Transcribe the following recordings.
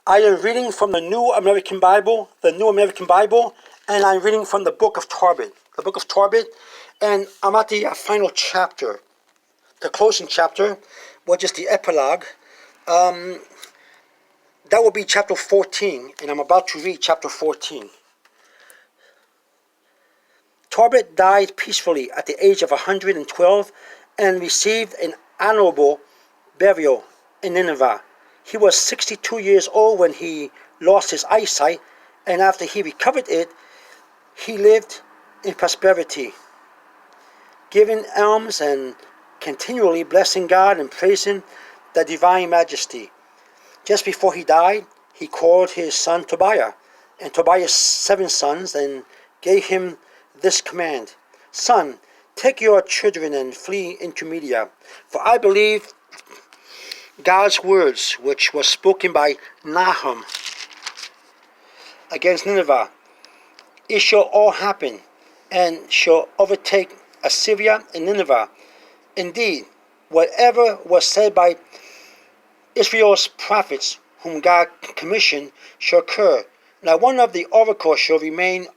I am reading from the New American Bible, and I'm reading from the Book of Tobit, and I'm at the final chapter, the closing chapter, which is the epilogue. That will be chapter 14, and I'm about to read chapter 14. Tobit died peacefully at the age of 112 and received an honorable burial in Nineveh. He was 62 years old when he lost his eyesight, and after he recovered it, he lived in prosperity, giving alms and continually blessing God and praising the divine majesty. Just before he died, he called his son Tobiah and Tobiah's 7 sons and gave him this command: "Son, take your children and flee into Media, for I believe God's words, which was spoken by Nahum against Nineveh. It shall all happen, and shall overtake Assyria and Nineveh. Indeed, whatever was said by Israel's prophets, whom God commissioned, shall occur. Not one of the oracles shall remain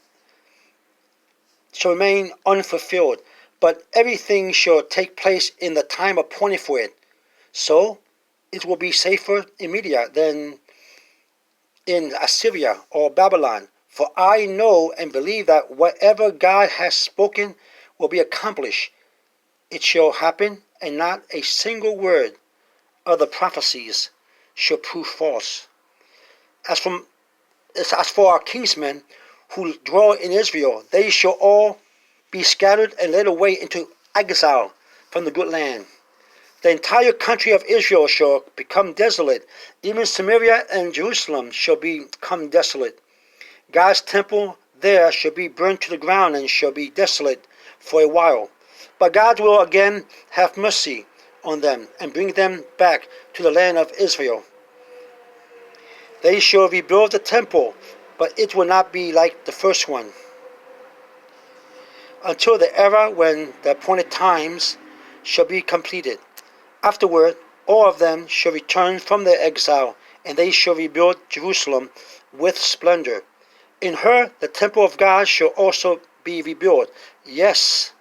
unfulfilled, but everything shall take place in the time appointed for it. So it will be safer in Media than in Assyria or Babylon. For I know and believe that whatever God has spoken will be accomplished. It shall happen, and not a single word of the prophecies shall prove false. As for our kinsmen who dwell in Israel, they shall all be scattered and led away into exile from the good land. The entire country of Israel shall become desolate. Even Samaria and Jerusalem shall become desolate. God's temple there shall be burned to the ground and shall be desolate for a while. But God will again have mercy on them and bring them back to the land of Israel. They shall rebuild the temple, but it will not be like the first one, until the era when the appointed times shall be completed. Afterward, all of them shall return from their exile, and they shall rebuild Jerusalem with splendor. In her, the temple of God shall also be rebuilt. Yes,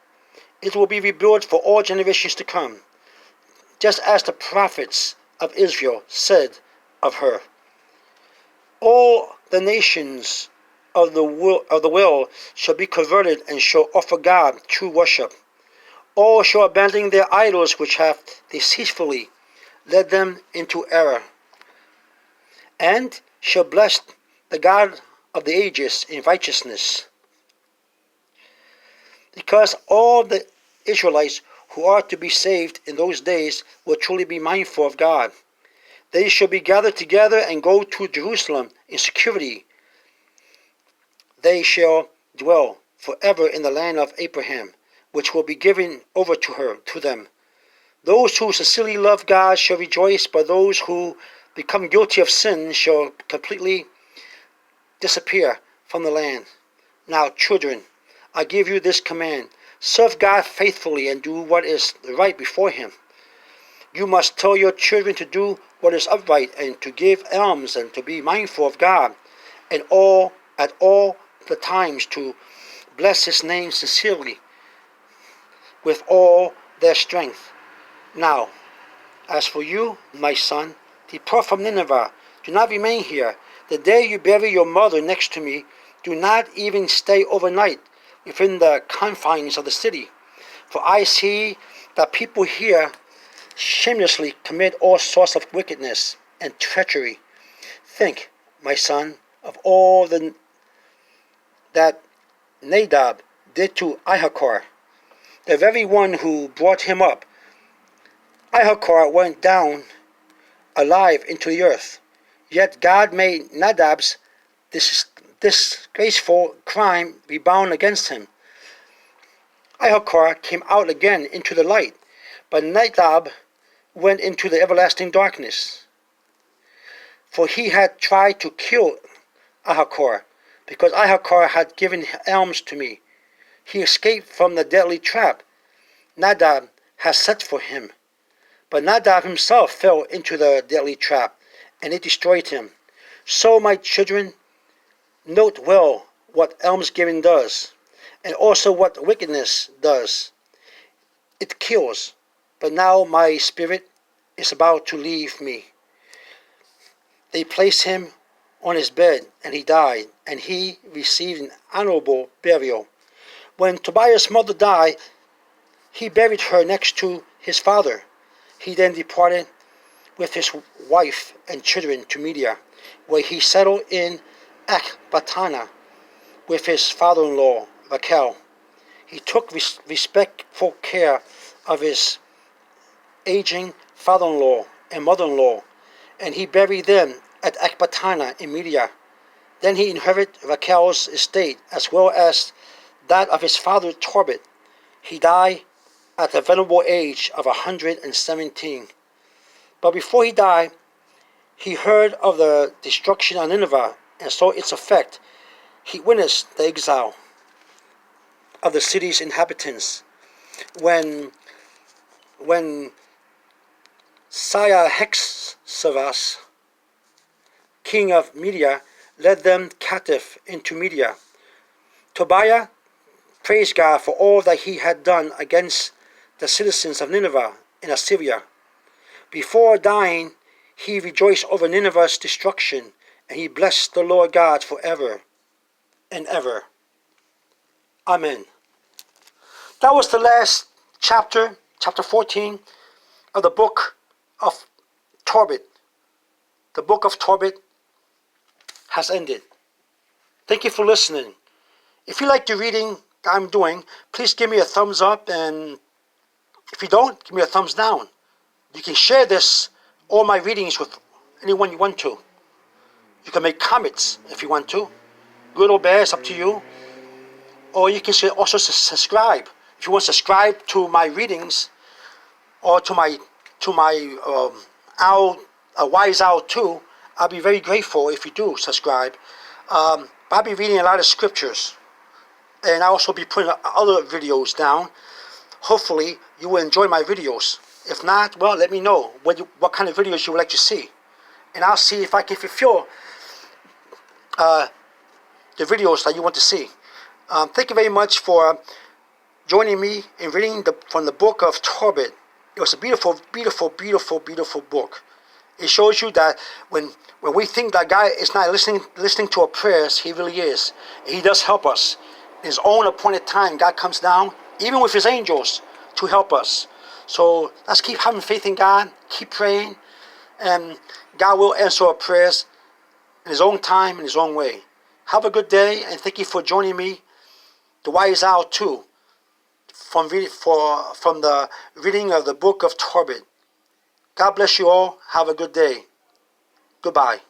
it will be rebuilt for all generations to come, just as the prophets of Israel said of her. All the nations of the world shall be converted and shall offer God true worship. All shall abandon their idols which have deceitfully led them into error, and shall bless the God of the ages in righteousness. Because all the Israelites who are to be saved in those days will truly be mindful of God. They shall be gathered together and go to Jerusalem in security. They shall dwell forever in the land of Abraham, which will be given over to them. Those who sincerely love God shall rejoice, but those who become guilty of sin shall completely disappear from the land. Now, children, I give you this command: serve God faithfully and do what is right before Him. You must tell your children to do what is upright and to give alms and to be mindful of God, and at all the times to bless His name sincerely with all their strength. Now, as for you, my son, depart from Nineveh. Do not remain here. The day you bury your mother next to me, do not even stay overnight within the confines of the city. For I see that people here shamelessly commit all sorts of wickedness and treachery. Think, my son, of all that Nadab did to Ahiqar, the very one who brought him up. Ahiqar went down alive into the earth, yet God made Nadab's disgraceful crime rebound against him. Ahiqar came out again into the light, but Nadab went into the everlasting darkness. For he had tried to kill Ahiqar, because Ahiqar had given alms to me. He escaped from the deadly trap Nadab has set for him. But Nadab himself fell into the deadly trap, and it destroyed him. So, my children, note well what almsgiving does, and also what wickedness does. It kills, but now my spirit is about to leave me. They placed him on his bed, and he died, and he received an honorable burial. When Tobiah's mother died, he buried her next to his father. He then departed with his wife and children to Media, where he settled in Ecbatana with his father-in-law, Raguel. He took respectful care of his aging father-in-law and mother-in-law, and he buried them at Ecbatana in Media. Then he inherited Raguel's estate as well as that of his father Tobit. He died at the venerable age of 117. But before he died, he heard of the destruction of Nineveh and saw its effect. He witnessed the exile of the city's inhabitants when Cyaxares, king of Media, led them captive into Media. Tobiah praised God for all that he had done against the citizens of Nineveh in Assyria. Before dying, he rejoiced over Nineveh's destruction, and he blessed the Lord God forever and ever. Amen. That was the last chapter, chapter 14 of the book of Tobit. The book of Tobit has ended. Thank you for listening. If you like the reading that I'm doing, please give me a thumbs up, and if you don't, give me a thumbs down. You can share all my readings with anyone you want to. You can make comments if you want to. Good or bad, it's up to you. Or you can also subscribe. If you want to subscribe to my readings or to my Wise Owl 2, I'll be very grateful if you do subscribe. I'll be reading a lot of scriptures, and I'll also be putting other videos down. Hopefully, you will enjoy my videos. If not, well, let me know what kind of videos you would like to see, and I'll see if I can fulfill the videos that you want to see. Thank you very much for joining me in reading from the book of Tobit. It was a beautiful, beautiful, beautiful, beautiful book. It shows you that when we think that God is not listening to our prayers, He really is. He does help us. In His own appointed time, God comes down, even with His angels, to help us. So let's keep having faith in God, keep praying, and God will answer our prayers in His own time, in His own way. Have a good day, and thank you for joining me, the Wise Owl 2, from the reading of the book of Tobit. God bless you all. Have a good day. Goodbye.